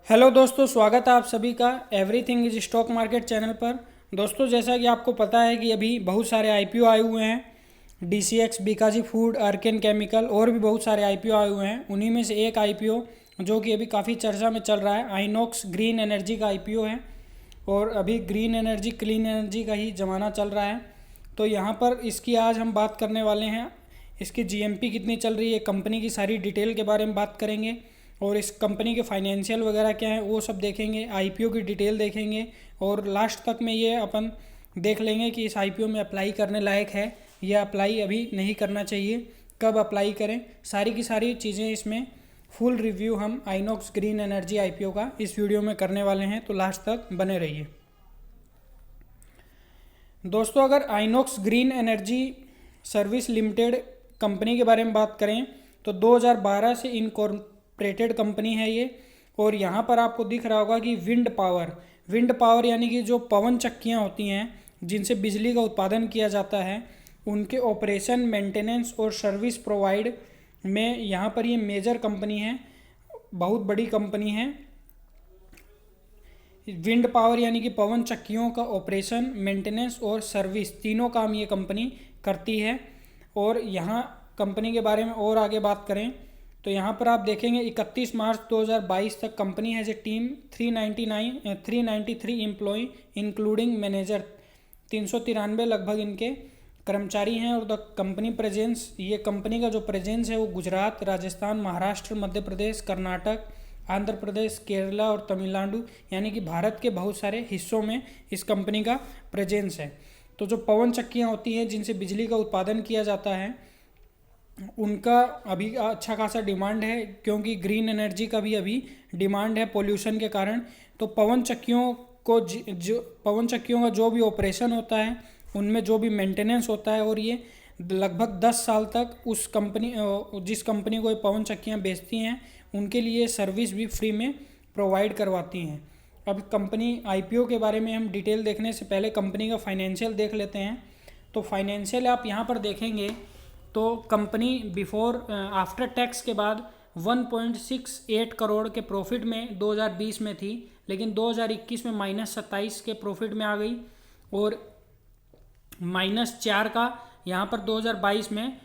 Hello दोस्तों, स्वागत है आप सभी का everything is stock market channel पर। दोस्तों, जैसा कि आपको पता है कि अभी बहुत सारे आईपीओ आए हुए हैं। डीसीएक्स, बीकाजी फूड, अर्केन केमिकल और भी बहुत सारे आईपीओ आए हुए हैं। उन्हीं में से एक आईपीओ जो कि अभी काफ़ी चर्चा में चल रहा है, आइनॉक्स ग्रीन एनर्जी का आईपीओ है। और अभी ग्रीन एनर्जी, क्लीन एनर्जी का ही ज़माना चल रहा है। तो यहाँ पर इसकी आज हम बात करने वाले हैं। इसकी जीएमपी कितनी चल रही है, कंपनी की सारी डिटेल के बारे में बात करेंगे और इस कंपनी के फाइनेंशियल वगैरह क्या है वो सब देखेंगे। आईपीओ की डिटेल देखेंगे और लास्ट तक में ये अपन देख लेंगे कि इस आईपीओ में अप्लाई करने लायक है या अप्लाई अभी नहीं करना चाहिए, कब अप्लाई करें। सारी की सारी चीज़ें इसमें फुल रिव्यू हम आइनॉक्स ग्रीन एनर्जी आईपीओ का इस वीडियो में करने वाले हैं, तो लास्ट तक बने रहिए। दोस्तों, अगर INOX green energy service limited company के बारे में बात करें तो 2012 से इनकॉर्पोरेटेड कंपनी है ये। और यहाँ पर आपको दिख रहा होगा कि विंड पावर यानी कि जो पवन चक्कियाँ होती हैं जिनसे बिजली का उत्पादन किया जाता है, उनके ऑपरेशन, मेंटेनेंस और सर्विस प्रोवाइड में यहाँ पर ये मेजर कंपनी है, बहुत बड़ी कंपनी है। विंड पावर यानी कि पवन चक्कियों का ऑपरेशन, मेंटेनेंस और सर्विस तीनों काम ये कंपनी करती है। और यहाँ कंपनी के बारे में और आगे बात करें तो यहाँ पर आप देखेंगे 31 मार्च 2022 तक company has a team 393 employ including manager, 393 लगभग इनके कर्मचारी हैं। और द कंपनी प्रेजेंस, ये कंपनी का जो प्रेजेंस है वो गुजरात, राजस्थान, महाराष्ट्र, मध्य प्रदेश, कर्नाटक, आंध्र प्रदेश, केरला और तमिलनाडु यानी कि भारत के बहुत सारे हिस्सों में इस कंपनी का प्रेजेंस है। तो जो पवन चक्कियाँ होती हैं जिनसे बिजली का उत्पादन किया जाता है, उनका अभी अच्छा खासा डिमांड है, क्योंकि ग्रीन एनर्जी का भी अभी डिमांड है पोल्यूशन के कारण। तो पवन चक्कियों का जो भी ऑपरेशन होता है, उनमें जो भी मेंटेनेंस होता है, और ये लगभग 10 साल तक उस कंपनी, जिस कंपनी को ये पवन चक्कियाँ बेचती हैं, उनके लिए सर्विस भी फ्री में प्रोवाइड करवाती हैं। अब कंपनी आईपीओ के बारे में हम डिटेल देखने से पहले कंपनी का फाइनेंशियल देख लेते हैं। तो फाइनेंशियल आप यहाँ पर देखेंगे तो कंपनी बिफोर आफ्टर टैक्स के बाद 1.68 करोड़ के प्रॉफिट में 2020 में थी, लेकिन 2021 में -27 के प्रॉफिट में आ गई और -4 का यहाँ पर 2022 में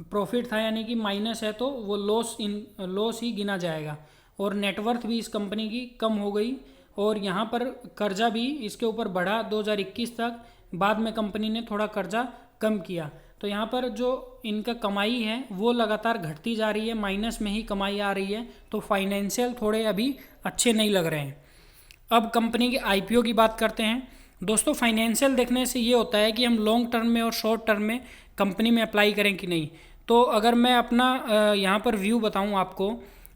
प्रॉफिट था, यानी कि माइनस है तो वो लॉस ही गिना जाएगा। और नेटवर्थ भी इस कंपनी की कम हो गई और यहाँ पर कर्जा भी इसके ऊपर बढ़ा 2021 तक। बाद में कंपनी ने थोड़ा कर्जा कम किया। तो यहाँ पर जो इनका कमाई है वो लगातार घटती जा रही है, माइनस में ही कमाई आ रही है। तो फाइनेंशियल थोड़े अभी अच्छे नहीं लग रहे हैं। अब कंपनी के आईपीओ की बात करते हैं। दोस्तों, फाइनेंशियल देखने से ये होता है कि हम लॉन्ग टर्म में और शॉर्ट टर्म में कंपनी में अप्लाई करें कि नहीं। तो अगर मैं अपना यहाँ पर व्यू बताऊँ आपको,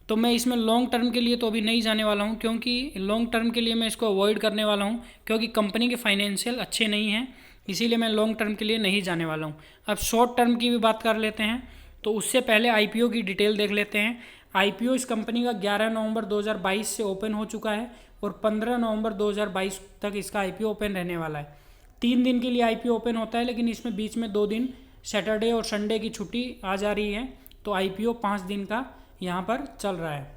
तो मैं इसमें लॉन्ग टर्म के लिए तो अभी नहीं जाने वाला हूँ, क्योंकि लॉन्ग टर्म के लिए मैं इसको अवॉइड करने वाला हूँ, क्योंकि कंपनी के फाइनेंशियल अच्छे नहीं हैं, इसीलिए मैं लॉन्ग टर्म के लिए नहीं जाने वाला हूँ। अब शॉर्ट टर्म की भी बात कर लेते हैं, तो उससे पहले आईपीओ की डिटेल देख लेते हैं। आईपीओ इस कंपनी का 11 नवंबर 2022 से ओपन हो चुका है और 15 नवंबर 2022 तक इसका आईपीओ ओपन रहने वाला है। 3 दिन के लिए आईपीओ ओपन होता है, लेकिन इसमें बीच में 2 दिन सैटरडे और संडे की छुट्टी आ जा रही है, तो आईपीओ 5 दिन का यहाँ पर चल रहा है।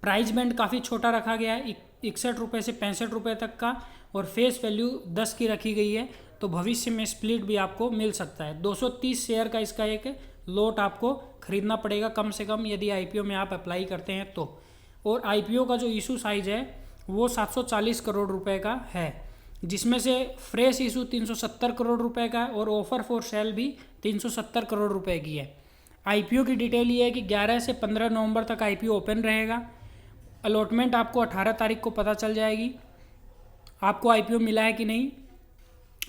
प्राइस बैंड काफ़ी छोटा रखा गया है, 61 रुपये से 65 रुपये तक का, और फेस वैल्यू 10 की रखी गई है। तो भविष्य में स्प्लिट भी आपको मिल सकता है। 230 शेयर का इसका एक लॉट आपको खरीदना पड़ेगा कम से कम, यदि आईपीओ में आप अप्लाई करते हैं तो। और आईपीओ का जो इशू साइज है वो 740 करोड़ रुपए का है, जिसमें से फ्रेश इशू 370 करोड़ रुपए का है और ऑफर फॉर सेल भी 370 करोड़ रुपए की है। आईपीओ की डिटेल ये है कि 11 से 15 नवंबर तक आईपीओ ओपन रहेगा। अलॉटमेंट आपको 18 तारीख को पता चल जाएगी आपको आईपीओ मिला है कि नहीं,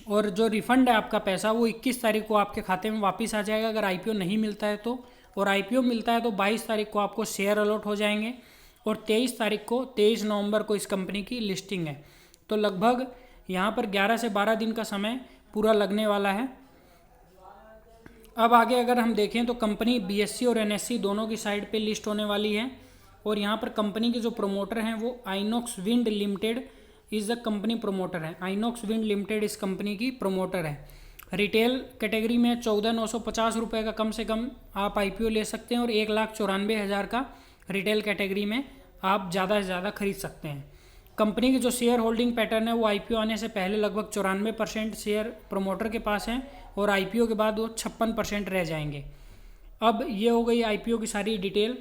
और जो रिफंड है आपका पैसा वो 21 तारीख को आपके खाते में वापस आ जाएगा अगर आईपीओ नहीं मिलता है तो। और आईपीओ मिलता है तो 22 तारीख को आपको शेयर अलॉट हो जाएंगे और 23 नवंबर को इस कंपनी की लिस्टिंग है। तो लगभग यहाँ पर 11 से 12 दिन का समय पूरा लगने वाला है। अब आगे अगर हम देखें तो कंपनी बीएससी और एनएससी दोनों की साइड पे लिस्ट होने वाली है। और यहाँ पर कंपनी के जो प्रमोटर हैं वो INOX wind limited is the company promoter है। आइनॉक्स विंड लिमिटेड इस कंपनी की प्रमोटर है। रिटेल कैटेगरी में 14,950 रुपये का कम से कम आप आईपीओ ले सकते हैं और 1,94,000 का रिटेल कैटेगरी में आप ज़्यादा से ज़्यादा खरीद सकते हैं। कंपनी की जो शेयर होल्डिंग पैटर्न है वो आईपीओ आने से पहले लगभग 94% शेयर प्रमोटर के पास हैं और आईपीओ के बाद वो 56% रह जाएंगे। अब ये हो गई आईपीओ की सारी डिटेल।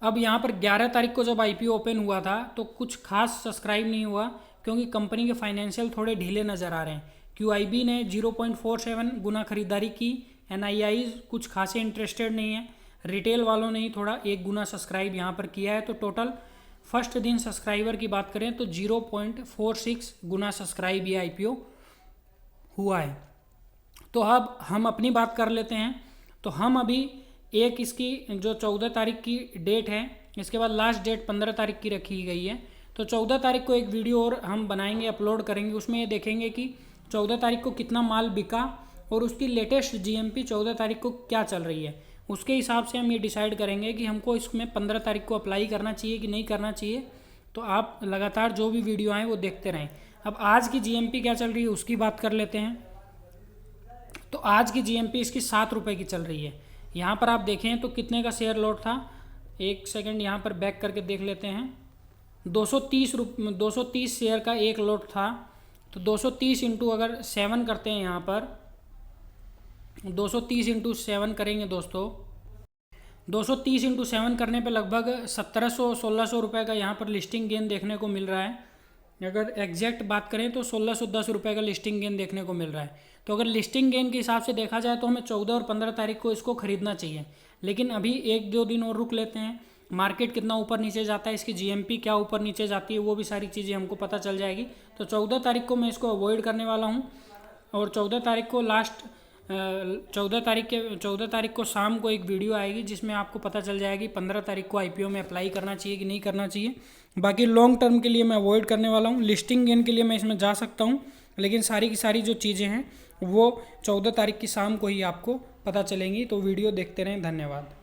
अब यहाँ पर 11 तारीख को जब आईपीओ ओपन हुआ था तो कुछ खास सब्सक्राइब नहीं हुआ, क्योंकि कंपनी के फाइनेंशियल थोड़े ढीले नज़र आ रहे हैं। क्यूआईबी ने 0.47 गुना खरीदारी की, एनआईआई कुछ खासे इंटरेस्टेड नहीं है, रिटेल वालों ने ही थोड़ा 1 गुना सब्सक्राइब यहाँ पर किया है। तो टोटल फर्स्ट दिन सब्सक्राइबर की बात करें तो 0.46 गुना सब्सक्राइब ये आईपीओ हुआ है। तो अब हम अपनी बात कर लेते हैं। तो हम अभी एक इसकी जो 14 तारीख की डेट है, इसके बाद लास्ट डेट 15 तारीख की रखी गई है। तो 14 तारीख को एक वीडियो और हम बनाएंगे, अपलोड करेंगे, उसमें ये देखेंगे कि 14 तारीख को कितना माल बिका और उसकी लेटेस्ट जीएमपी 14 तारीख को क्या चल रही है। उसके हिसाब से हम ये डिसाइड करेंगे कि हमको इसमें 15 तारीख को अप्लाई करना चाहिए कि नहीं करना चाहिए। तो आप लगातार जो भी वीडियो आए वो देखते रहें। अब आज की जीएमपी क्या चल रही है उसकी बात कर लेते हैं। तो आज की जीएमपी इसकी 7 रुपये की चल रही है। यहाँ पर आप देखें तो कितने का शेयर लॉट था, एक सेकंड यहाँ पर बैक करके देख लेते हैं। 230 शेयर का एक लॉट था। तो 230 इंटू अगर 7 करते हैं, यहाँ पर 230 इंटू 7 करेंगे दोस्तों, 230 इंटू 7 करने पे लगभग 1700-1600 रुपये का यहाँ पर लिस्टिंग गेन देखने को मिल रहा है। अगर एग्जैक्ट बात करें तो 1610 रुपये का लिस्टिंग गेन देखने को मिल रहा है। तो अगर लिस्टिंग गेन के हिसाब से देखा जाए तो हमें 14 और 15 तारीख को इसको खरीदना चाहिए, लेकिन अभी 1-2 दिन और रुक लेते हैं। मार्केट कितना ऊपर नीचे जाता है, इसकी जीएमपी क्या ऊपर नीचे जाती है, वो भी सारी चीज़ें हमको पता चल जाएगी। तो 14 तारीख को मैं इसको अवॉइड करने वाला हूँ और 14 तारीख को 14 तारीख को शाम को एक वीडियो आएगी जिसमें आपको पता चल जाएगा कि 15 तारीख को आईपीओ में अप्लाई करना चाहिए कि नहीं करना चाहिए। बाकी लॉन्ग टर्म के लिए मैं अवॉइड करने वाला हूँ। लिस्टिंग गेन के लिए मैं इसमें जा सकता हूँ, लेकिन सारी की सारी जो चीज़ें हैं वो 14 तारीख की शाम को ही आपको पता चलेंगी। तो वीडियो देखते रहें। धन्यवाद।